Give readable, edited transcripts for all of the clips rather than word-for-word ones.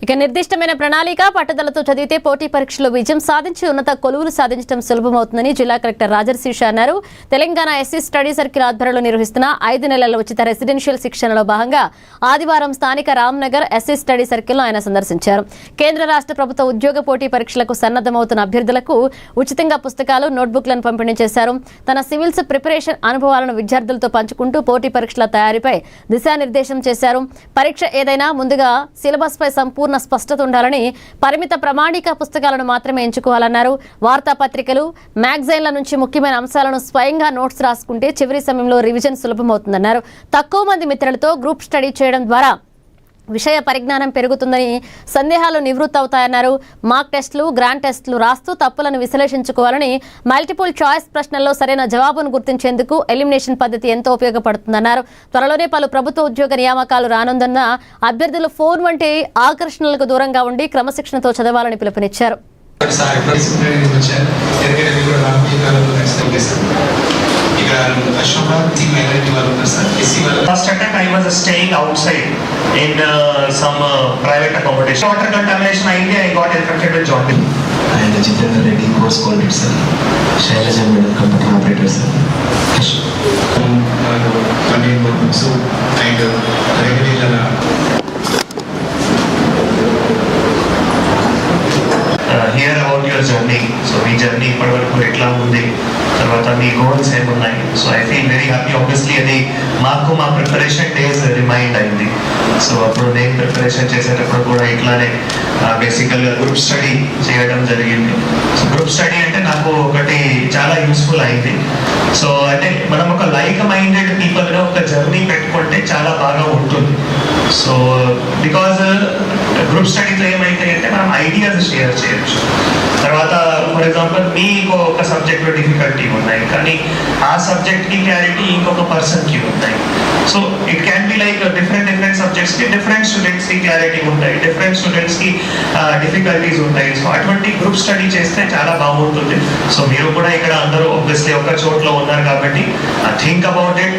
ఇక నిర్దిష్టమైన ప్రణాళిక పట్టుదలతో చదివితే పోటీ పరీక్షలో విజయం సాధించి ఉన్నత కొలువులు సాధించడం సులభమవుతుందని జిల్లా కలెక్టర్ రాజర్శీష అన్నారు. తెలంగాణ ఎస్సీ స్టడీ సర్కిల్ ఆధ్వర్యంలో నిర్వహిస్తున్న 5 నెలల ఉచిత రెసిడెన్షియల్ శిక్షణలో భాగంగా ఆదివారం స్థానిక రామ్నగర్ ఎస్సీ స్టడీ సర్కిల్ను ఆయన సందర్శించారు. కేంద్ర రాష్ట్ర ప్రభుత్వ ఉద్యోగ పోటీ పరీక్షలకు సన్నద్దమవుతున్న అభ్యర్థులకు ఉచితంగా పుస్తకాలు, నోట్బుక్లను పంపిణీ చేశారు. తన సివిల్స్ ప్రిపరేషన్ అనుభవాలను విద్యార్థులతో పంచుకుంటూ పోటీ పరీక్షల తయారీపై దిశానిర్దేశం చేశారు. పరీక్ష ఏదైనా ముందుగా సిలబస్ పై సంపూర్ణ స్పష్టత ఉండాలని, పరిమిత ప్రామాణిక పుస్తకాలను మాత్రమే ఎంచుకోవాలన్నారు. వార్తాపత్రికలు, మ్యాగజైన్ల నుంచి ముఖ్యమైన అంశాలను స్వయంగా నోట్స్ రాసుకుంటే చివరి సమయంలో రివిజన్ సులభమవుతుందన్నారు. తక్కువ మంది మిత్రులతో గ్రూప్ స్టడీ చేయడం ద్వారా విషయ పరిజ్ఞానం పెరుగుతుందని, సందేహాలు నివృత్తి అవుతాయన్నారు. మాక్ టెస్టులు, గ్రాండ్ టెస్టులు రాస్తూ తప్పులను విశ్లేషించుకోవాలని, మల్టిపుల్ చాయిస్ ప్రశ్నల్లో సరైన జవాబును గుర్తించేందుకు ఎలిమినేషన్ పద్ధతి ఎంతో ఉపయోగపడుతుందన్నారు. త్వరలోనే పలు ప్రభుత్వ ఉద్యోగ నియామకాలు రానుందన్న అభ్యర్థులు ఫోన్ వంటి ఆకర్షణలకు దూరంగా ఉండి క్రమశిక్షణతో చదవాలని పిలుపునిచ్చారు. First attempt I was staying outside in some private accommodation. Water contamination idea, I got infected with jaundice. And Jitendra Reddy, course quality sir. Shailaja Madam, computer operator sir. Contain books and regular. Hear about your journey. So me journey ఇప్పటి వరకు ఎట్లా ఉంది, తర్వాత మీ goals ఏమున్నాయి. So I feel very happy. Obviously అది మాకు మా preparation days remind అయింది. సో అప్పుడు నేను ప్రిపరేషన్ చేసేటప్పుడు కూడా ఇట్లానే బేసికల్గా గ్రూప్ స్టడీ చేయడం జరిగింది. సో గ్రూప్ స్టడీ అంటే నాకు ఒకటి చాలా యూస్ఫుల్ అయింది. సో అంటే మనం ఒక లైక్ మైండెడ్ పీపుల్గా ఒక జర్నీ పెట్టుకుంటే చాలా బాగా ఉంటుంది. సో బికాజ్ గ్రూప్ స్టడీతో ఏమైతే అంటే మనం ఐడియాస్ షేర్ చేయొచ్చు. తర్వాత ఫర్ ఎగ్జాంపుల్ మీకు ఒక సబ్జెక్ట్లో డిఫికల్టీ ఉన్నాయి, కానీ ఆ సబ్జెక్ట్కి క్లారిటీ ఇంకొక పర్సన్కి ఉన్నాయి. So it can be like different సబ్జెక్ట్స్కి డిఫరెంట్ స్టూడెంట్స్కి క్లారిటీ ఉంటాయి, డిఫరెంట్ స్టూడెంట్స్కి డిఫికల్టీస్ ఉంటాయి. సో అటువంటి గ్రూప్ స్టడీ చేస్తే చాలా బాగుంటుంది. సో మీరు కూడా ఇక్కడ అందరూ ఆబ్వియస్లీ ఒక చోట్లో ఉన్నారు కాబట్టి think about it.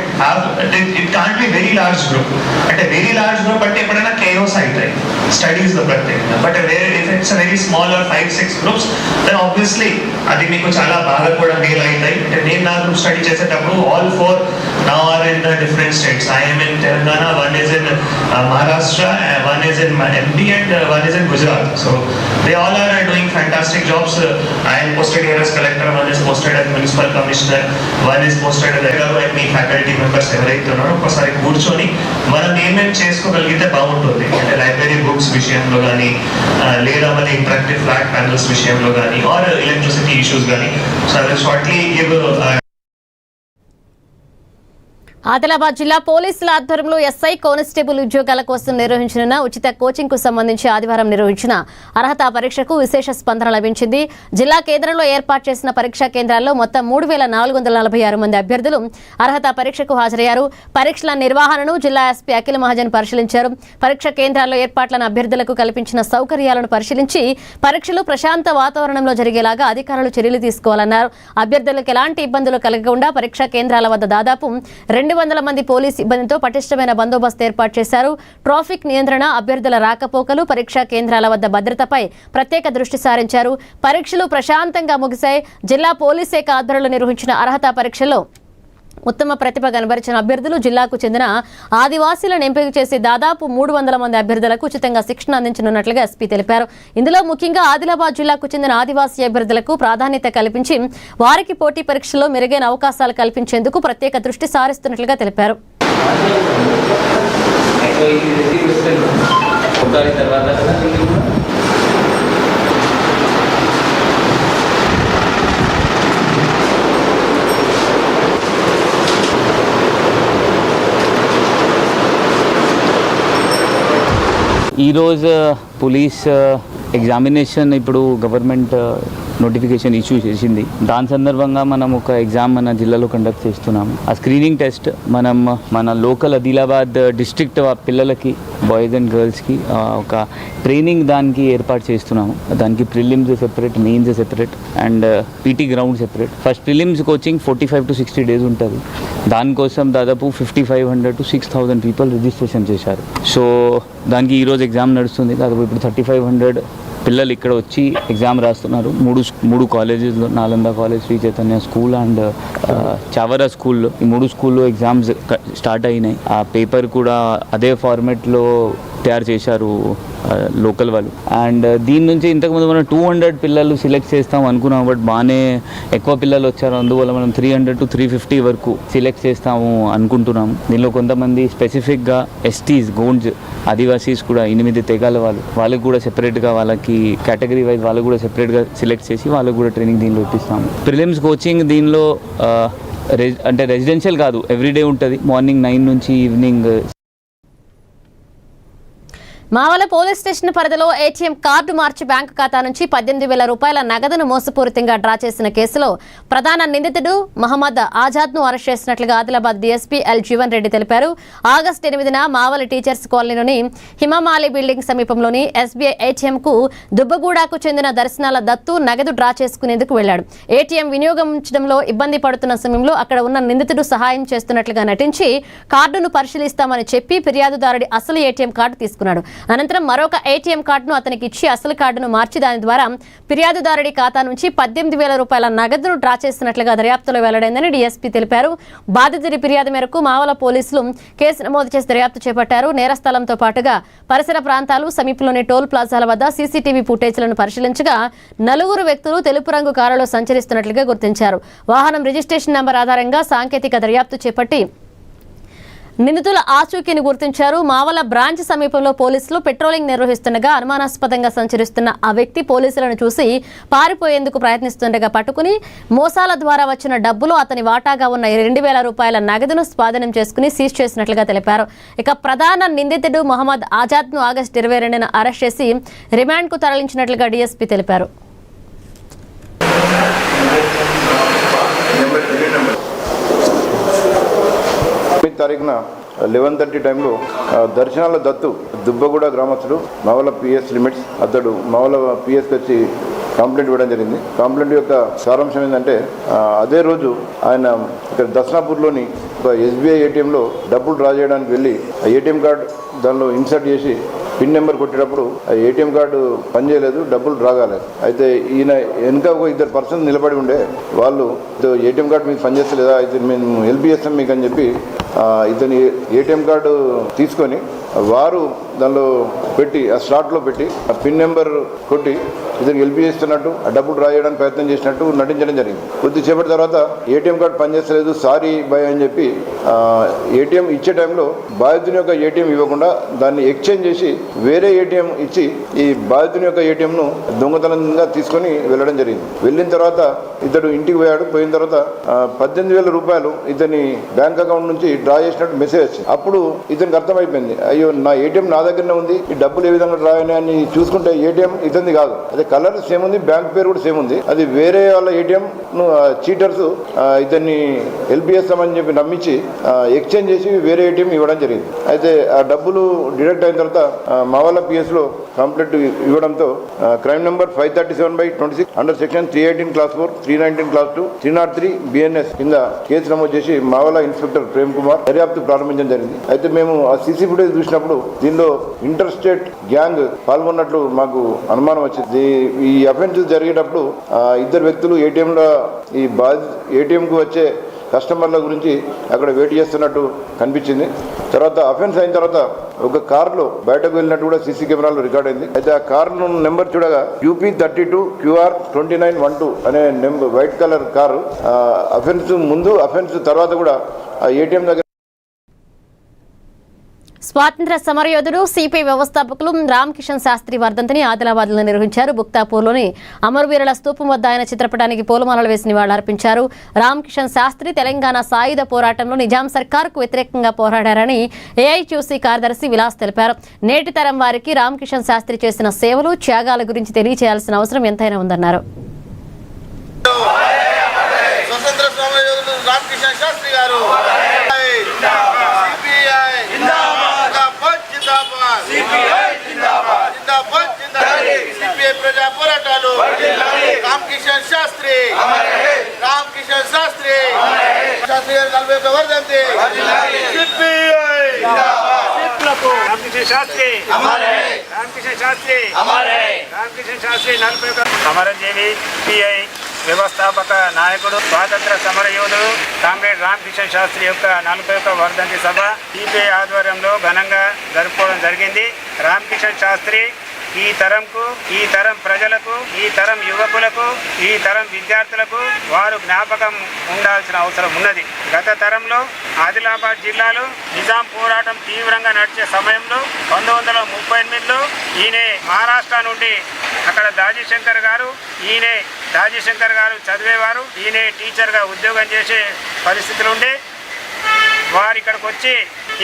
It can't be very large group. అంటే వెరీ లార్జ్ గ్రూప్ అంటే ఎప్పుడైనా కేయోస్ అవుతాయి స్టడీస్లో ప్రత్యేకంగా. But if it's very small 5-6 groups then obviously అది మీకు చాలా బాగా కూడా మేల్ అవుతాయి. అంటే నేను నా గ్రూప్ స్టడీ చేసేటప్పుడు all 4 now are in the different states. I am in Telangana, one is in Maharashtra, one is in MP and one is in Gujarat. So they all are doing fantastic jobs. I am posted here as collector, one is posted as municipal commissioner, one is posted as and me faculty members ఎవరైతే ఉన్నారో ఒకసారి కూర్చొని మనం ఏమేమి చేసుకోగలిగితే బాగుంటుంది. అంటే library books విషయంలో కానీ, లేదా మన ఇంటరాక్టివ్ ఫ్లాట్ ప్యానల్స్ విషయంలో కానీ, ఆర్ ఎలక్ట్రిసిటీ ఇష్యూస్ కానీ. So I will shortly give. Adilabad జిల్లా పోలీసుల ఆధ్వర్యంలో ఎస్ఐ, కానిస్టేబుల్ ఉద్యోగాల కోసం నిర్వహించనున్న ఉచిత కోచింగ్ కు సంబంధించి ఆదివారం నిర్వహించిన అర్హత పరీక్షకు విశేష స్పందన లభించింది. జిల్లా కేంద్రంలో ఏర్పాటు చేసిన పరీక్షా కేంద్రాల్లో మొత్తం 3446 మంది అభ్యర్థులు అర్హత పరీక్షకు హాజరయ్యారు. పరీక్షల నిర్వహణను జిల్లా ఎస్పీ అఖిల్ మహాజన్ పరిశీలించారు. పరీక్ష కేంద్రాల్లో ఏర్పాట్లను అభ్యర్థులకు కల్పించిన సౌకర్యాలను పరిశీలించి పరీక్షలు ప్రశాంత వాతావరణంలో జరిగేలాగా అధికారులు చర్యలు తీసుకోవాలన్నారు. అభ్యర్థులకు ఎలాంటి ఇబ్బందులు కలగకుండా పరీక్షా కేంద్రాల వద్ద దాదాపు 200 మంది పోలీసు సిబ్బందితో పటిష్టమైన బందోబస్తు ఏర్పాటు చేశారు. ట్రాఫిక్ నియంత్రణ, అభ్యర్థుల రాకపోకలు, పరీక్షా కేంద్రాల వద్ద భద్రతపై ప్రత్యేక దృష్టి సారించారు. పరీక్షలు ప్రశాంతంగా ముగిశాయి. జిల్లా పోలీస్ శాఖ ఆధ్వర్యంలో నిర్వహించిన అర్హత పరీక్షల్లో ఉత్తమ ప్రతిభ కనబరిచిన అభ్యర్థులు జిల్లాకు చెందిన ఆదివాసీలను ఎంపిక చేసి దాదాపు 300 మంది అభ్యర్థులకు ఉచితంగా శిక్షణ అందించనున్నట్లుగా ఎస్పీ తెలిపారు. ఇందులో ముఖ్యంగా ఆదిలాబాద్ జిల్లాకు చెందిన ఆదివాసీ అభ్యర్థులకు ప్రాధాన్యత కల్పించి వారికి పోటీ పరీక్షల్లో మెరుగైన అవకాశాలు కల్పించేందుకు ప్రత్యేక దృష్టి సారిస్తున్నట్లుగా తెలిపారు. ఈరోజు పోలీస్ ఎగ్జామినేషన్ ఇప్పుడు గవర్నమెంట్ నోటిఫికేషన్ ఇష్యూ చేసింది. దాని సందర్భంగా మనం ఒక ఎగ్జామ్ మన జిల్లాలో కండక్ట్ చేస్తున్నాము. ఆ స్క్రీనింగ్ టెస్ట్ మనం మన లోకల్ ఆదిలాబాద్ డిస్ట్రిక్ట్ పిల్లలకి బాయ్స్ అండ్ గర్ల్స్కి ఒక ట్రైనింగ్ దానికి ఏర్పాటు చేస్తున్నాము. దానికి prelims separate, mains separate and PT ground separate. First prelims coaching 45 to 60 days ఉంటుంది. దానికోసం దాదాపు 5500 to 6000 పీపుల్ రిజిస్ట్రేషన్ చేశారు. సో దానికి ఈరోజు ఎగ్జామ్ నడుస్తుంది. దాదాపు ఇప్పుడు 3500 పిల్లలు ఇక్కడ వచ్చి ఎగ్జామ్ రాస్తున్నారు. మూడు కాలేజెస్లో, Nalanda college, Sri Chaitanya school and Chavara స్కూల్లో, ఈ 3 స్కూల్లో ఎగ్జామ్స్ స్టార్ట్ అయినాయి. ఆ పేపర్ కూడా అదే ఫార్మెట్లో తయారు చేశారు లోకల్ వాళ్ళు. అండ్ దీని నుంచి ఇంతకుముందు మనం 200 పిల్లలు సెలెక్ట్ చేస్తాం అనుకున్నాం, బట్ బాగానే ఎక్కువ పిల్లలు వచ్చారు. అందువల్ల మనం 300 to 350 వరకు సెలెక్ట్ చేస్తాము అనుకుంటున్నాము. దీనిలో కొంతమంది స్పెసిఫిక్గా ఎస్టీస్, గోండ్స్, ఆదివాసీస్ కూడా 8 తెగాల వాళ్ళకి కూడా సెపరేట్గా, వాళ్ళకి కేటగిరీ వైజ్ వాళ్ళకు కూడా సెపరేట్గా సెలెక్ట్ చేసి వాళ్ళకు కూడా ట్రైనింగ్ దీనిలో ఇప్పిస్తాము. ప్రిలిమ్స్ కోచింగ్ దీనిలో అంటే రెసిడెన్షియల్ కాదు, ఎవ్రీడే ఉంటుంది. మార్నింగ్ 9 నుంచి ఈవినింగ్. మావల పోలీస్ స్టేషన్ పరిధిలో ఏటీఎం కార్డు మార్చి బ్యాంకు ఖాతా నుంచి 18,000 రూపాయల నగదును మోసపూరితంగా డ్రా చేసిన కేసులో ప్రధాన నిందితుడు మహమ్మద్ ఆజాద్ను అరెస్ట్ చేసినట్లుగా ఆదిలాబాద్ డీఎస్పీ ఎల్ జీవన్ రెడ్డి తెలిపారు. ఆగస్టు 8న మావల టీచర్స్ కాలనీలోని హిమమాలి బిల్డింగ్ సమీపంలోని ఎస్బీఐ ఏటీఎంకు దుబ్బగూడకు చెందిన దర్శనాల దత్తు నగదు డ్రా చేసుకునేందుకు వెళ్లాడు. ఏటీఎం వినియోగించడంలో ఇబ్బంది పడుతున్న సమయంలో అక్కడ ఉన్న నిందితుడు సహాయం చేస్తున్నట్లుగా నటించి కార్డును పరిశీలిస్తామని చెప్పి ఫిర్యాదుదారుడి అసలు ఏటీఎం కార్డు తీసుకున్నాడు. అనంతరం మరొక ఏటీఎం కార్డును అతనికి ఇచ్చి అసలు కార్డును మార్చి దాని ద్వారా ఫిర్యాదుదారుడి ఖాతా నుంచి 18,000 రూపాయల నగదును డ్రా చేసినట్లుగా దర్యాప్తులో వెల్లడైందని డీఎస్పీ తెలిపారు. బాధితుడి ఫిర్యాదు మేరకు మావల పోలీసులు కేసు నమోదు చేసి దర్యాప్తు చేపట్టారు. నేరస్థలంతో పాటుగా పరిసర ప్రాంతాలు, సమీపంలోని టోల్ ప్లాజాల వద్ద సీసీటీవీ ఫుటేజ్లను పరిశీలించగా 4 వ్యక్తులు తెలుపు రంగు కారులో సంచరిస్తున్నట్లుగా గుర్తించారు. వాహనం రిజిస్ట్రేషన్ నంబర్ ఆధారంగా సాంకేతిక దర్యాప్తు చేపట్టి నిందితుల ఆచూకీని గుర్తించారు. మావల బ్రాంచ్ సమీపంలో పోలీసులు పెట్రోలింగ్ నిర్వహిస్తుండగా అనుమానాస్పదంగా సంచరిస్తున్న ఆ వ్యక్తి పోలీసులను చూసి పారిపోయేందుకు ప్రయత్నిస్తుండగా పట్టుకుని మోసాల ద్వారా వచ్చిన డబ్బులు అతని వాటాగా ఉన్న 2,000 రూపాయల నగదును స్వాధీనం చేసుకుని సీజ్ చేసినట్లుగా తెలిపారు. ఇక ప్రధాన నిందితుడు మహమ్మద్ ఆజాద్ను ఆగస్టు 22న అరెస్ట్ చేసి రిమాండ్కు తరలించినట్లుగా డీఎస్పీ తెలిపారు. తారీఖున 11:30 టైంలో దర్శనాల దత్తు దుబ్బగూడ గ్రామస్తుడు మావల పిఎస్ లిమిట్స్ అతడు మావల పిఎస్కి వచ్చి కంప్లైంట్ ఇవ్వడం జరిగింది. కంప్లైంట్ యొక్క సారాంశం ఏంటంటే అదే రోజు ఆయన ఇక్కడ దర్శనాపూర్లోని ఒక ఎస్బీఐ ఏటీఎంలో డబ్బులు డ్రా చేయడానికి వెళ్ళి ఆ ఏటీఎం కార్డు దానిలో ఇన్సర్ట్ చేసి పిన్ నెంబర్ కొట్టేటప్పుడు ఆ ఏటీఎం కార్డు పనిచేయలేదు, డబ్బులు డ్రా కాలేదు. అయితే ఈయన వెనుక ఒక 2 పర్సన్స్ నిలబడి ఉండే వాళ్ళు ఏటీఎం కార్డు మీకు పనిచేస్తలేదా, అయితే మేము హెల్ప్ చేస్తాం మీకు అని చెప్పి ఇతని ఏటీఎం కార్డు తీసుకొని వారు దానిలో పెట్టి ఆ స్లాట్లో పెట్టి ఆ పిన్ నెంబర్ కొట్టి ఇతనికి హెల్ప్ చేస్తున్నట్టు ఆ డబ్బులు డ్రా చేయడానికి ప్రయత్నం చేసినట్టు నటించడం జరిగింది. కొద్దిసేపటి తర్వాత ఏటీఎం కార్డు పనిచేస్తలేదు, సారీ బాయ్ అని చెప్పి ఏటీఎం ఇచ్చే టైంలో బాధితుని యొక్క ఏటీఎం ఇవ్వకుండా దాన్ని ఎక్స్చేంజ్ చేసి వేరే ఏటీఎం ఇచ్చి ఈ బాధితుని యొక్క ఏటీఎంను దొంగతనంగా తీసుకొని వెళ్ళడం జరిగింది. వెళ్ళిన తర్వాత ఇతడు ఇంటికి పోయాడు. పోయిన తర్వాత 18,000 రూపాయలు ఇతని బ్యాంక్ అకౌంట్ నుంచి డ్రా చేసినట్టు మెసేజ్ వచ్చింది. అప్పుడు ఇతనికి అర్థమైపోయింది, అయ్యో నా ఏటీఎం నా దగ్గరనే ఉంది, ఈ డబ్బులు ఏ విధంగా డ్రా అయినాయని చూసుకుంటే ఏటీఎం ఇతనిది కాదు, అదే కలర్ సేమ్ ఉంది, బ్యాంక్ పేరు కూడా సేమ్ ఉంది, అది వేరే వాళ్ళ ఏటీఎం చీటర్స్ ఇతన్ని హెల్ప్ చేస్తామని చెప్పి నమ్మించి ఎక్స్చేంజ్ చేసి వేరే ఏటీఎం ఇవ్వడం జరిగింది. అయితే ఆ డబ్బులు డిడక్ట్ అయిన తర్వాత మావల పిఎస్లో కంప్లైంట్ ఇవ్వడంతో crime number 537/26 under section 318 class 4, 319 class 2, 303 BNS కింద కేసు నమోదు చేసి మావల ఇన్స్పెక్టర్ ప్రేమ్ కుమార్ దర్యాప్తు ప్రారంభించడం జరిగింది. అయితే మేము ఆ సీసీ ఫుటేజ్ చూసినప్పుడు దీనిలో ఇంటర్ స్టేట్ గ్యాంగ్ పాల్గొన్నట్లు మాకు అనుమానం వచ్చింది. ఈ అఫెన్స్ జరిగేటప్పుడు 2 వ్యక్తులు ఏటీఎంకు వచ్చే కస్టమర్ల గురించి అక్కడ వెయిట్ చేస్తున్నట్టు కనిపించింది. తర్వాత అఫెన్స్ అయిన తర్వాత ఒక కారులో బయటకు వెళ్ళినట్టు కూడా సీసీ కెమెరాలో రికార్డ్ అయింది. అయితే ఆ కారు నెంబర్ చూడగా UP32QR2912 అనే number white colour car. Offence ముందు, అఫెన్స్ తర్వాత కూడా ఆ ఏటీఎం దగ్గర స్వాతంత్ర సమరయోధుడు సిపిఐ వ్యవస్థాపకులు రామ్ కిషన్ శాస్త్రి వర్ధంతిని ఆదిలాబాద్లో నిర్వహించారు. బుక్తాపూర్లోని అమరవీరుల స్తూపం వద్ద ఆయన చిత్రపటానికి పూలమాలలు వేసి నివాళులర్పించారు. రామ్ కిషన్ శాస్త్రి తెలంగాణ సాయుధ పోరాటంలో నిజాం సర్కారుకు వ్యతిరేకంగా పోరాడారని ఏఐక్యూసీ కార్యదర్శి విలాస్ తెలిపారు. నేటి తరం వారికి రామ్ కిషన్ శాస్త్రి చేసిన సేవలు, త్యాగాల గురించి తెలియచేయాల్సిన అవసరం ఎంతైనా ఉందన్నారు. పోరాటాలు సిపిఐ జిందాబాద్ జిందాబాద్ సిపిఐ జిందాబాద్ జిందాబాద్ జిందాబాద్ సిపిఐ ప్రజా పోరాటాలు రామ్ కిషన్ శాస్త్రి రామ్ కిషన్ శాస్త్రి శాస్త్రి గారి 40వ వర్ధంతి సిపిఐ राम किशन शास्त्री राम किशन शास्त्री राम किशन शास्त्री 40 సమరజీవి పిఐ వ్యవస్థాపక నాయకుడు స్వాతంత్ర సమర యోధుడు కామ్రేడ్ రామ్ కిషన్ శాస్త్రి యొక్క 41వ వర్ధంతి సభ సిపిఐ ఆధ్వర్యంలో ఘనంగా జరుపుకోవడం జరిగింది. రామ్ కిషన్ శాస్త్రి ఈ తరంకు, ఈ తరం ప్రజలకు, ఈ తరం యువకులకు, ఈ తరం విద్యార్థులకు వారు జ్ఞాపకం ఉండాల్సిన అవసరం ఉన్నది. గత తరంలో ఆదిలాబాద్ జిల్లాలో నిజాం పోరాటం తీవ్రంగా నడిచే సమయంలో 1938లో ఈయన మహారాష్ట్ర నుండి అక్కడ దాజీశంకర్ గారు చదివేవారు. ఈయన టీచర్గా ఉద్యోగం చేసే పరిస్థితులు ఉండే వారు ఇక్కడికి వచ్చి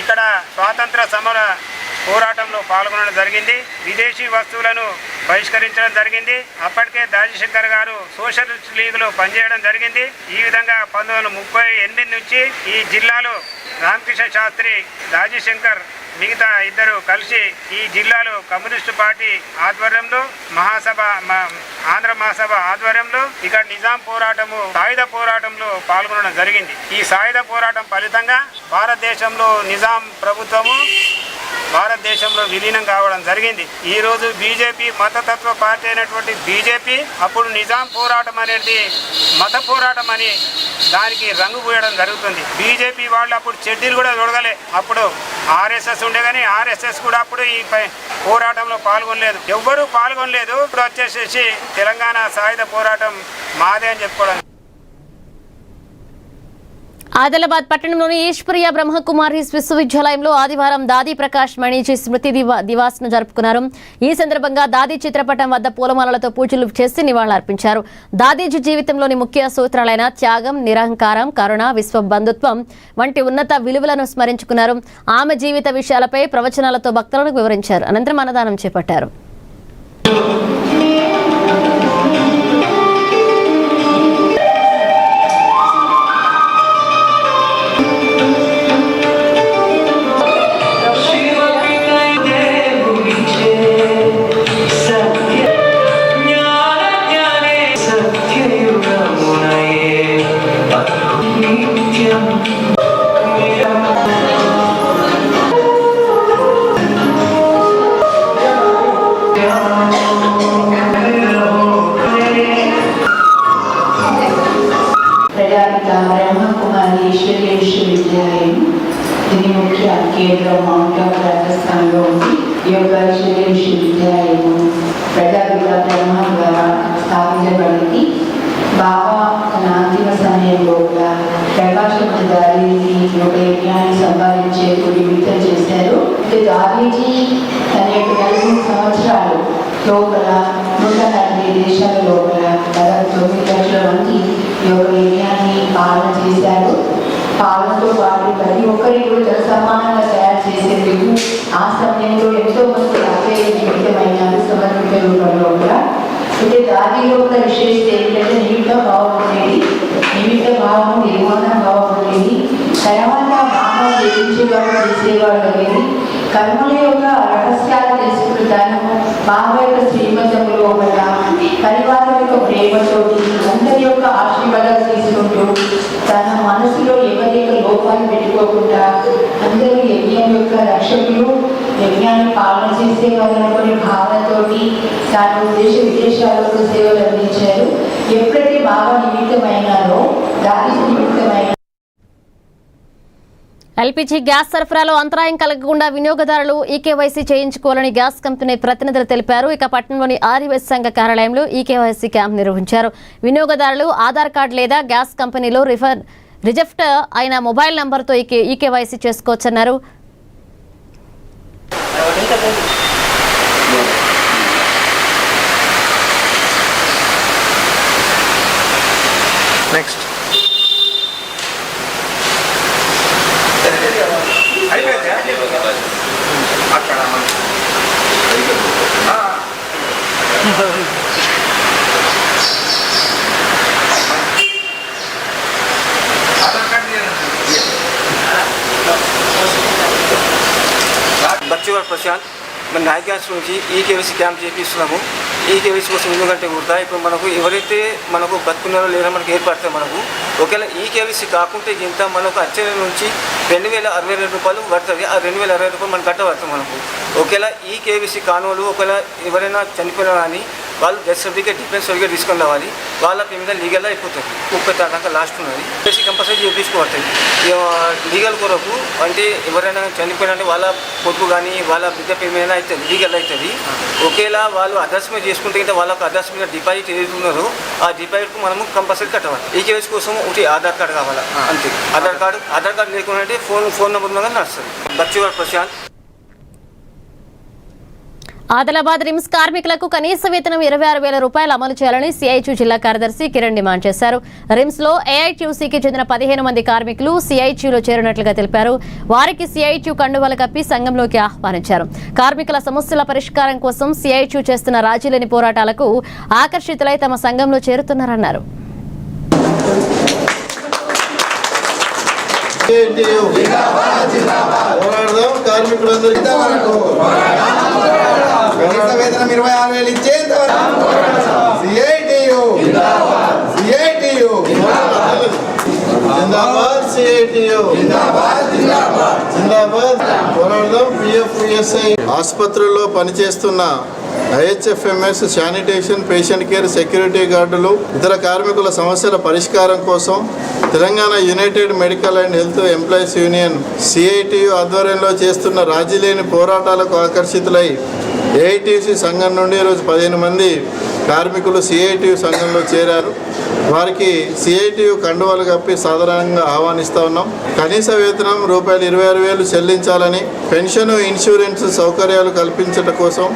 ఇక్కడ స్వాతంత్ర సమర పోరాటంలో పాల్గొనడం జరిగింది. విదేశీ వస్తువులను బహిష్కరించడం జరిగింది. అప్పటికే దాజీశంకర్ గారు సోషలిస్ట్ లీగ్లో పనిచేయడం జరిగింది. ఈ విధంగా 1938 నుంచి ఈ జిల్లాలో రామకిషన్ శాస్త్రి, దాజీశంకర్ మిగతా ఇద్దరు కలిసి ఈ జిల్లాలో కమ్యూనిస్టు పార్టీ ఆధ్వర్యంలో ఆంధ్ర మహాసభ ఆధ్వర్యంలో ఇక్కడ నిజాం పోరాటము సాయుధ పోరాటంలో పాల్గొనడం జరిగింది. ఈ సాయుధ పోరాటం ఫలితంగా భారతదేశంలో నిజాం ప్రభుత్వము భారతదేశంలో విలీనం కావడం జరిగింది. ఈరోజు బీజేపీ మతతత్వ పార్టీ అయినటువంటి బీజేపీ అప్పుడు నిజాం పోరాటం అనేది మత పోరాటం అని దానికి రంగు పూయడం జరుగుతుంది. బీజేపీ వాళ్ళు అప్పుడు చెడ్డీలు కూడా తొడగలే. అప్పుడు ఆర్ఎస్ఎస్ ఉండే కానీ ఆర్ఎస్ఎస్ కూడా అప్పుడు ఈ పోరాటంలో పాల్గొనలేదు, ఎవ్వరూ పాల్గొనలేదు. ఇప్పుడు వచ్చేసేసి తెలంగాణ సాయుధ పోరాటం మాదే అని చెప్పుకోవడం. ఆదిలాబాద్ పట్టణంలోని ఈశ్వరీయ బ్రహ్మకుమారీస్ విశ్వవిద్యాలయంలో ఆదివారం దాది ప్రకాష్ మణిజీ స్మృతి దివాస్ను జరుపుకున్నారు. ఈ సందర్భంగా దాది చిత్రపటం వద్ద పూలమాలలతో పూజలు చేసి నివాళులర్పించారు. దాదీజీ జీవితంలోని ముఖ్య సూత్రాలైన త్యాగం, నిరహంకారం, కరుణ, విశ్వ బంధుత్వం వంటి ఉన్నత విలువలను స్మరించుకున్నారు. ఆమె జీవిత విషయాలపై ప్రవచనాలతో భక్తులకు వివరించారు. అనంతరం అన్నదానం చేపట్టారు. బ్రహ్మకుమారి ఈశ్వరీయ విశ్వవిద్యాలయం దీని ముఖ్య కేంద్రం మౌంట్ ఆఫ్ రాజస్థాన్లో ఉంది. ఈ యొక్క ఈశ్వరీయ విశ్వవిద్యాలయము ప్రజాపిత బ్రహ్మ ద్వారా స్థాపించబడింది. బాబా తన అంతిమ సమయంలో కూడా ప్రకాశం దాదీజీ ఒక యజ్ఞాన్ని సంపాదించే నిమిత్తం చేశారు. దాదీజీ తన యొక్క 40 సంవత్సరాలు లోపల 140 దేశాల లోపల దాదాపు 9 లక్షల మంది ఈ యొక్క యజ్ఞాన్ని పాలన చేశారు. పాలనతో పాటు ప్రతి ఒక్కరికి కూడా జల సమానంగా తయారు చేసేందుకు ఆ సమయంలో ఎంతో మంది నిమిత్తమైనారు సమర్పిత రూపంలో కూడా. అయితే దాదిలో కూడా విశేషత ఏంటంటే నిమిత్త భావం ఉండేది, నిమిత్త భావం నిర్మాణ భావం ఉండేది. తర్వాత బాగా జయించేవాడు చేసేవాడు అనేది కర్మల యొక్క రహస్యాలు తెలుసుకుంటాను. బాబా యొక్క శ్రీమతంలో ఒకట పరివారం యొక్క ప్రేమతోటి అందరి యొక్క ఆశీర్వాదాలు తీసుకుంటూ తన మనసులో ఎవరి యొక్క లోపాలు పెట్టుకోకుండా అందరూ యజ్ఞం యొక్క రక్షకులు, యజ్ఞాన్ని పాలన చేసేవారనుకునే భావనతోటి తాను దేశ విదేశాలకు సేవలు అందించారు. ఎప్పుడైతే బాబా నిమిత్తమైనారో దాని నిమిత్తమైన ఎల్పీజీ గ్యాస్ సరఫరాలో అంతరాయం కలగకుండా వినియోగదారులు ఈకేవైసీ చేయించుకోవాలని గ్యాస్ కంపెనీ ప్రతినిధులు తెలిపారు. ఇక పట్టణంలోని ఆర్యవైశ్య సంఘ కార్యాలయంలో ఈకేవైసీ క్యాంప్ నిర్వహించారు. వినియోగదారులు ఆధార్ కార్డు లేదా గ్యాస్ కంపెనీలో రిజిస్టర్ అయిన మొబైల్ నంబర్తో ఈకేవైసీ చేసుకోవచ్చన్నారు. Next Aadhaar card Prashant. మన నాయకాస్ నుంచి ఈకేవీసీ క్యాంప్ చేపిస్తున్నాము. ఈకేవీసీ కోసం ఎందుకంటే కూడా ఇప్పుడు మనకు ఎవరైతే మనకు బతుకున్నారో లేదా మనకు ఏర్పడతాయి మనకు ఒకవేళ ఈకేవీసీ కాకుంటే ఇంత మనకు వచ్చే నుంచి 2062 రూపాయలు పడుతుంది. ఆ 2060 రూపాయలు మనకు కట్టబడుతుంది మనకు. ఒకవేళ ఈకేవీసీ కానోళ్ళు ఒకవేళ ఎవరైనా చనిపోయినా కానీ వాళ్ళు డెత్ సర్టిఫికేట్ డిఫెన్స్ సర్టిఫికేట్ తీసుకొని రావాలి. వాళ్ళ మీద లీగల్గా అయిపోతుంది. 30 దాకా లాస్ట్ ఉన్నది. KC compulsory చేయించుకోబడుతుంది. లీగల్ కొరకు అంటే ఎవరైనా చనిపోయినా వాళ్ళ కొడుకు కానీ వాళ్ళ బిడ్డ పేమెంట్ అవుతుంది, లీగల్ అవుతుంది. ఒకేలా వాళ్ళు అడ్రస్ మీద చేసుకుంటే వాళ్ళకు అడ్రస్ మీద డిపాజిట్ ఏది ఉన్నారో ఆ డిపాజిట్కు మనము కంపల్సరీ కట్టవాలి. ఈకేవైసీ కోసం ఒకటి ఆధార్ కార్డు కావాలి అంతే. ఆధార్ కార్డు లేకుండా ఫోన్ నెంబర్ ఉన్న నడుస్తుంది. బచ్చివాడు ప్రశాంత్. ఆదిలాబాద్ రిమ్స్ కార్మికులకు కనీస వేతనం 26,000 రూపాయలు అమలు చేయాలని సిఐటియు జిల్లా కార్యదర్శి కిరణ్ డిమాండ్ చేశారు. రిమ్స్ లో ఏఐటియుసికి చెందిన 15 మంది కార్మికులు సిఐటియులో చేరినట్లుగా తెలిపారు. వారికి సిఐటియు కండువాలు కప్పి సంఘంలోకి ఆహ్వానించారు. కార్మికుల సమస్యల పరిష్కారం కోసం సిఐటియు చేస్తున్న రాజీలేని పోరాటాలకు ఆకర్షితులై తమ సంఘంలో చేరుతున్నారన్నారు. కనీస వేతనం 26,000 ఇచ్చేంత సిఐటియు జిందాబాద్, సిఐటియు జిందాబాద్. పోరాడదాం. పిఎఫ్ఈఎస్ఐ ఆసుపత్రుల్లో పనిచేస్తున్న ఐహెచ్ఎఫ్ఎంఎస్, శానిటేషన్, పేషెంట్ కేర్, సెక్యూరిటీ గార్డులు, ఇతర కార్మికుల సమస్యల పరిష్కారం కోసం Telangana United medical and health employees union CITU ఆధ్వర్యంలో చేస్తున్న రాజీలేని పోరాటాలకు ఆకర్షితులై ఏఐటియుసి సంఘం నుండి ఈరోజు 15 మంది కార్మికులు సిఐటియు సంఘంలో చేరారు. వారికి సిఐటియు కండువాలు కప్పి సాధారణంగా ఆహ్వానిస్తూ ఉన్నాం. కనీస వేతనం ₹26,000 చెల్లించాలని, పెన్షన్, ఇన్సూరెన్స్ సౌకర్యాలు కల్పించడం కోసం,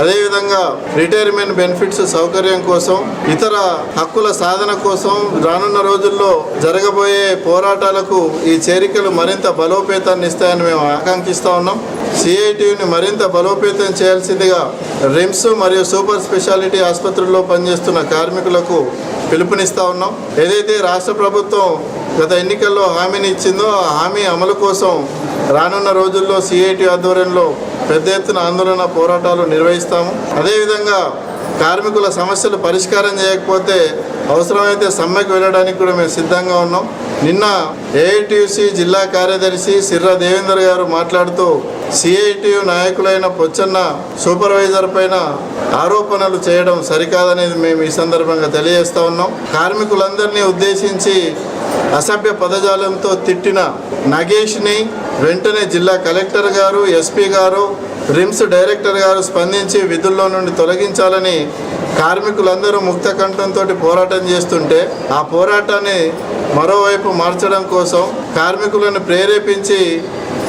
అదేవిధంగా రిటైర్మెంట్ బెనిఫిట్స్ సౌకర్యం కోసం, ఇతర హక్కుల సాధన కోసం రానున్న రోజుల్లో జరగబోయే పోరాటాలకు ఈ చేరికలు మరింత బలోపేతాన్ని ఇస్తాయని మేము ఆకాంక్షిస్తూ ఉన్నాం. సిఐటియుని మరింత బలోపేతం చేయాల్సిందిగా రిమ్స్ మరియు సూపర్ స్పెషాలిటీ ఆసుపత్రుల్లో పనిచేస్తున్న కార్మికులకు పిలుపునిస్తూ ఉన్నాం. ఏదైతే రాష్ట్ర ప్రభుత్వం గత ఎన్నికల్లో హామీని ఇచ్చిందో ఆ హామీ అమలు కోసం రానున్న రోజుల్లో సిఐటి ఆధ్వర్యంలో పెద్ద ఎత్తున ఆందోళన పోరాటాలు నిర్వహిస్తాము. అదేవిధంగా కార్మికుల సమస్యలు పరిష్కారం చేయకపోతే అవసరమైతే సమ్మెకు వెళ్ళడానికి కూడా మేము సిద్ధంగా ఉన్నాం. నిన్న ఏఐటియుసి జిల్లా కార్యదర్శి సిర్రా దేవేందర్ గారు మాట్లాడుతూ సిఐటియు నాయకులైన పొచ్చన్న సూపర్వైజర్ పైన ఆరోపణలు చేయడం సరికాదనేది మేము ఈ సందర్భంగా తెలియజేస్తూ ఉన్నాం. కార్మికులందరినీ ఉద్దేశించి అసభ్య పదజాలంతో తిట్టిన నగేష్ని వెంటనే జిల్లా కలెక్టర్ గారు, ఎస్పీ గారు, రిమ్స్ డైరెక్టర్ గారు స్పందించి విధుల్లో నుండి తొలగించాలని కార్మికులందరూ ముక్త కంఠంతో పోరాటం చేస్తుంటే ఆ పోరాటాన్ని మరోవైపు మార్చడం కోసం కార్మికులను ప్రేరేపించి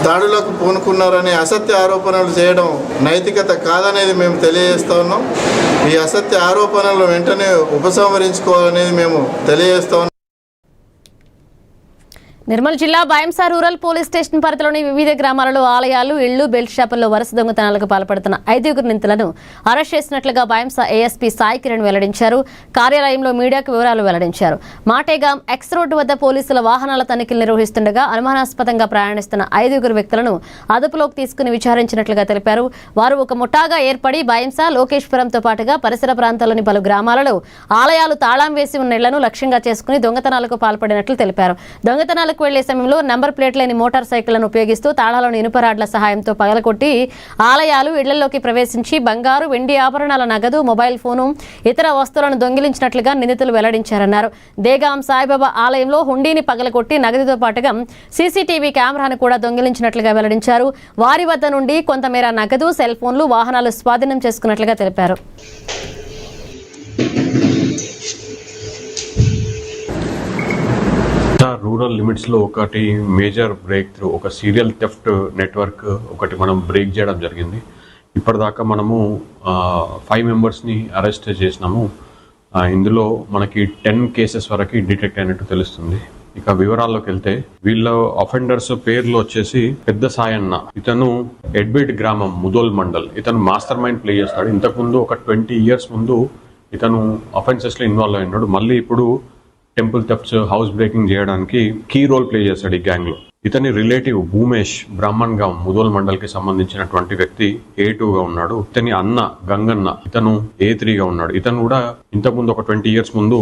దాడులకు పూనుకున్నారని అసత్య ఆరోపణలు చేయడం నైతికత కాదనేది మేము తెలియజేస్తూ ఉన్నాం. ఈ అసత్య ఆరోపణలు వెంటనే ఉపసంహరించుకోవాలనేది మేము తెలియజేస్తూ ఉన్నాం. నిర్మల్ జిల్లా బైంసా రూరల్ పోలీస్ స్టేషన్ పరిధిలోని వివిధ గ్రామాలలో ఆలయాలు, ఇళ్లు, బెల్ట్ షాపుల్లో వరుస దొంగతనాలకు పాల్పడుతున్న 5 నిందితులను అరెస్ట్ చేసినట్లుగా బైంసా ఏఎస్పీ సాయి కిరణ్ వెల్లడించారు. కార్యాలయంలో మీడియాకు వివరాలు వెల్లడించారు. మాటేగాం ఎక్స్ రోడ్డు వద్ద పోలీసుల వాహనాల తనిఖీలు నిర్వహిస్తుండగా అనుమానాస్పదంగా ప్రయాణిస్తున్న 5 వ్యక్తులను అదుపులోకి తీసుకుని విచారించినట్లుగా తెలిపారు. వారు ఒక ముఠాగా ఏర్పడి బైంసా, లోకేశ్వరంతో పాటుగా పరిసర ప్రాంతాల్లోని పలు గ్రామాలలో ఆలయాలు తాళం వేసి ఉన్న ఇళ్లను లక్ష్యంగా చేసుకుని దొంగతనాలకు పాల్పడినట్లు తెలిపారు. దొంగతనాలకు వెళ్లే సమయంలో నంబర్ ప్లేట్ లేని మోటార్ సైకిళ్లను ఉపయోగిస్తూ తాళాలను ఇనుపరాడ్ల సహాయంతో పగలకొట్టి ఆలయాలు, ఇళ్లలోకి ప్రవేశించి బంగారు, వెండి ఆభరణాల, నగదు, మొబైల్ ఫోను, ఇతర వస్తువులను దొంగిలించినట్లుగా నిందితులు వెల్లడించారన్నారు. దేగాం సాయిబాబా ఆలయంలో హుండీని పగలకొట్టి నగదుతో పాటుగా సీసీటీవీ కెమెరాను కూడా దొంగిలించినట్లుగా వెల్లడించారు. వారి వద్ద నుండి కొంతమేర నగదు, సెల్ ఫోన్లు, వాహనాలు స్వాధీనం చేసుకున్నట్లుగా తెలిపారు. రూరల్ లిమిట్స్లో ఒకటి మేజర్ బ్రేక్ త్రూ, ఒక సీరియల్ థెఫ్ట్ నెట్వర్క్ ఒకటి మనం బ్రేక్ చేయడం జరిగింది. ఇప్పటిదాకా మనము 5 మెంబర్స్ని అరెస్ట్ చేసినాము. ఇందులో మనకి 10 కేసెస్ వరకు డిటెక్ట్ అయినట్టు తెలుస్తుంది. ఇక వివరాల్లోకి వెళ్తే వీళ్ళ అఫెండర్స్ పేర్లు వచ్చేసి పెద్ద సాయన్న, ఇతను ఎడ్బిట్ గ్రామం, ముదోల్ మండల్. ఇతను మాస్టర్ మైండ్ ప్లే చేస్తాడు. ఇంతకుముందు ఒక 20 years ముందు ఇతను అఫెన్సెస్లో ఇన్వాల్వ్ అయినాడు. మళ్ళీ ఇప్పుడు టెంపుల్ థెఫ్ట్స్, హౌస్ బ్రేకింగ్ చేయడానికి కీ రోల్ ప్లే చేస్తాడు ఈ గ్యాంగ్లో. ఇతని రిలేటివ్ భూమేష్ బ్రాహ్మణ్ గాం ముదోల్ మండల్ కి సంబంధించినటువంటి వ్యక్తి A2 గా ఉన్నాడు. ఇతని అన్న గంగన్న ఇతను A3 గా ఉన్నాడు. ఇతను కూడా ఇంతకుముందు ఒక 20 years ముందు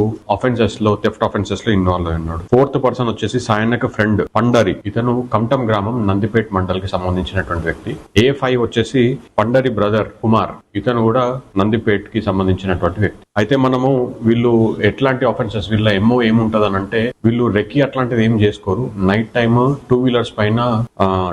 థెఫ్ట్ ఆఫెన్సెస్ లో ఇన్వాల్వ్ అయి ఉన్నాడు. 4th పర్సన్ వచ్చేసి సాయన్నక ఫ్రెండ్ పండరి, ఇతను కమటం గ్రామం నందిపేట్ మండల్ కి సంబంధించినటువంటి వ్యక్తి. A5 వచ్చేసి పండరి బ్రదర్ కుమార్, ఇతను కూడా నందిపేట్ కి సంబంధించినటువంటి వ్యక్తి. అయితే మనము వీళ్ళు ఎట్లాంటి ఆఫెన్సెస్, వీళ్ళ MO ఏముంటది అని అంటే వీళ్ళు రెక్కి అట్లాంటిది ఏం చేసుకోరు. నైట్ టైమ్ 2 wheelers పైన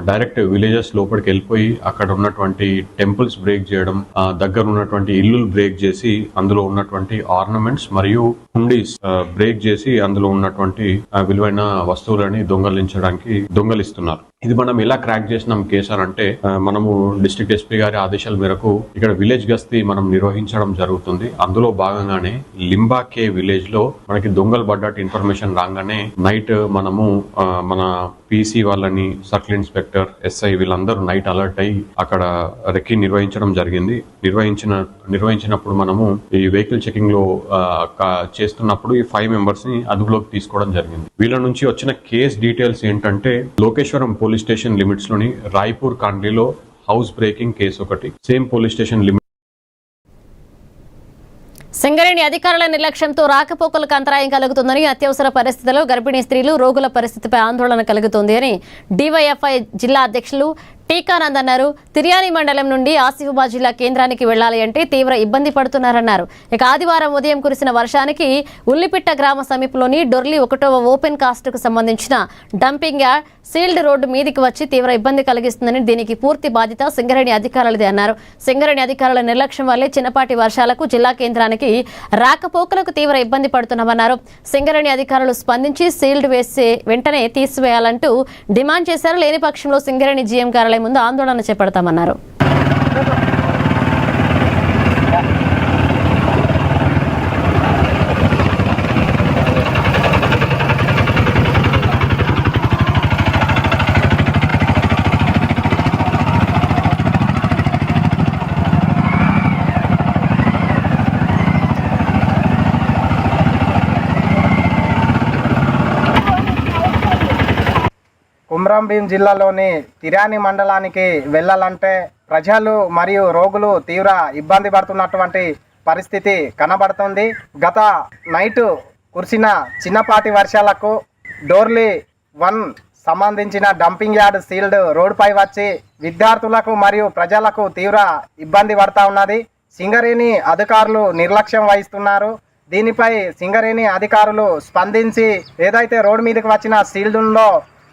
డైరెక్ట్ విలేజెస్ లోపలికి వెళ్ళిపోయి అక్కడ ఉన్నటువంటి టెంపుల్స్ బ్రేక్ చేయడం, దగ్గర ఉన్నటువంటి ఇల్లు బ్రేక్ చేసి అందులో ఉన్నటువంటి ఆర్నమెంట్స్ మరియు హుండీస్ బ్రేక్ చేసి అందులో ఉన్నటువంటి విలువైన వస్తువులని దొంగలిస్తున్నారు. ఇది మనం ఎలా క్రాక్ చేసినాం కేసు అని అంటే మనము డిస్ట్రిక్ట్ SP గారి ఆదేశాల మేరకు ఇక్కడ విలేజ్ గస్తీ మనం నిర్వహించడం జరుగుతుంది. అందులో భాగంగానే లింబాకే విలేజ్ లో మనకి దొంగలు పడ్డట్టు ఇన్ఫర్మేషన్ రాగానే నైట్ మనము మన PC వాళ్ళని, సర్కిల్ ఇన్స్పెక్టర్, SI వీళ్ళందరూ నైట్ అలర్ట్ అయ్యి అక్కడ రెక్కి నిర్వహించడం జరిగింది. నిర్వహించినప్పుడు మనము ఈ వెహికల్ చెకింగ్ లో చేస్తున్నప్పుడు ఈ 5 members ని అదుపులోకి తీసుకోవడం జరిగింది. వీళ్ళ నుంచి వచ్చిన కేస్ డీటెయిల్స్ ఏంటంటే లోకేశ్వరం పోలీస్ స్టేషన్ లిమిట్స్ లోని రాయ్పూర్ కాండ్లీలో హౌస్ బ్రేకింగ్ కేసు ఒకటి, same police station limit. Singareni అధికారుల నిర్లక్ష్యంతో రాకపోకలకు అంతరాయం కలుగుతుందని, అత్యవసర పరిస్థితుల్లో గర్భిణీ స్త్రీలు, రోగుల పరిస్థితిపై ఆందోళన కలుగుతోంది అని DYFI జిల్లా అధ్యక్షులు టీకానంద్ అన్నారు. తిర్యాని మండలం నుండి ఆసిఫాబాద్ జిల్లా కేంద్రానికి వెళ్లాలి అంటే తీవ్ర ఇబ్బంది పడుతున్నారన్నారు. ఇక ఆదివారం ఉదయం కురిసిన వర్షానికి ఉల్లిపిట్ట గ్రామ సమీపంలోని డొర్లి 1వ ఓపెన్ కాస్ట్ కు సంబంధించిన డంపింగ్ యార్డ్ సీల్డ్ రోడ్డు మీదికి వచ్చి తీవ్ర ఇబ్బంది కలిగిస్తుందని, దీనికి పూర్తి బాధ్యత సింగరేణి అధికారులదే అన్నారు. సింగరేణి అధికారుల నిర్లక్ష్యం వల్లే చిన్నపాటి వర్షాలకు జిల్లా కేంద్రానికి రాకపోకలకు తీవ్ర ఇబ్బంది పడుతున్నామన్నారు. సింగరేణి అధికారులు స్పందించి సీల్డ్ వేసి వెంటనే తీసివేయాలంటూ డిమాండ్ చేశారు. లేని పక్షంలో సింగరేణి GM కార్యాలయం ముందు ఆందోళన చేపడతామన్నారు. కుమ్రం భీం జిల్లాలోని తిర్యాని మండలానికి వెళ్ళాలంటే ప్రజలు మరియు రోగులు తీవ్ర ఇబ్బంది పడుతున్నటువంటి పరిస్థితి కనబడుతుంది. గత నైట్ కురిసిన చిన్నపాటి వర్షాలకు డోర్లీ 1 సంబంధించిన డంపింగ్ యార్డ్ సీల్డ్ రోడ్డుపై వచ్చి విద్యార్థులకు మరియు ప్రజలకు తీవ్ర ఇబ్బంది పడుతూ ఉన్నది. సింగరేణి అధికారులు నిర్లక్ష్యం వహిస్తున్నారు. దీనిపై సింగరేణి అధికారులు స్పందించి ఏదైతే రోడ్డు మీదకి వచ్చిన సీల్డ్ ఉందో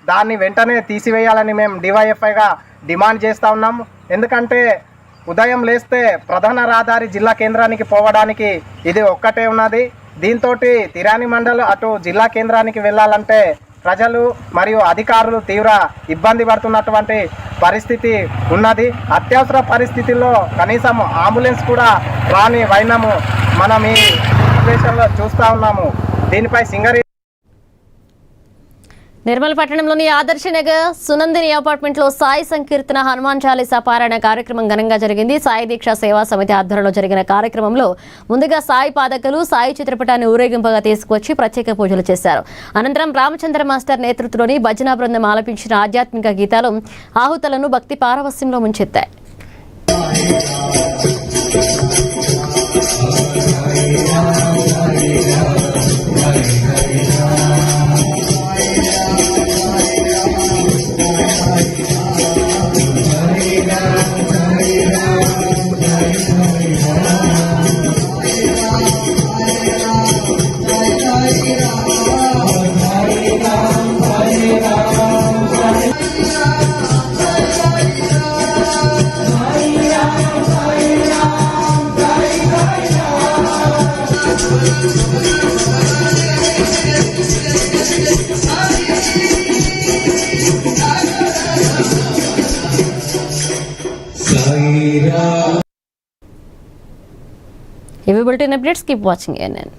దాన్ని వెంటనే తీసివేయాలని మేము DYFIగా డిమాండ్ చేస్తూ ఉన్నాము. ఎందుకంటే ఉదయం లేస్తే ప్రధాన రహదారి జిల్లా కేంద్రానికి పోవడానికి ఇది ఒక్కటే ఉన్నది. దీంతో తిర్యాని మండలం అటు జిల్లా కేంద్రానికి వెళ్ళాలంటే ప్రజలు మరియు అధికారులు తీవ్ర ఇబ్బంది పడుతున్నటువంటి పరిస్థితి ఉన్నది. అత్యవసర పరిస్థితుల్లో కనీసం అంబులెన్స్ కూడా రాని వైనము మనం ఈ ప్రదేశంలో చూస్తూ ఉన్నాము. దీనిపై సింగరేణి నిర్మల్ పట్టణంలోని ఆదర్శ నగర్ సునందిని అపార్ట్మెంట్లో సాయి సంకీర్తన హనుమాన్ చాలీసా పారాయణ కార్యక్రమం ఘనంగా జరిగింది. సాయి దీక్ష సేవా సమితి ఆధ్వర్యంలో జరిగిన కార్యక్రమంలో ముందుగా సాయి పాదకులు సాయి చిత్రపటాన్ని ఊరేగింపుగా తీసుకువచ్చి ప్రత్యేక పూజలు చేశారు. అనంతరం రామచంద్ర మాస్టర్ నేతృత్వంలోని భజనా బృందం ఆలపించిన ఆధ్యాత్మిక గీతాలు ఆహుతులను భక్తి పారవస్యంలో ముంచెత్తాయి. ఇవి bulletin updates. Keep watching ANN.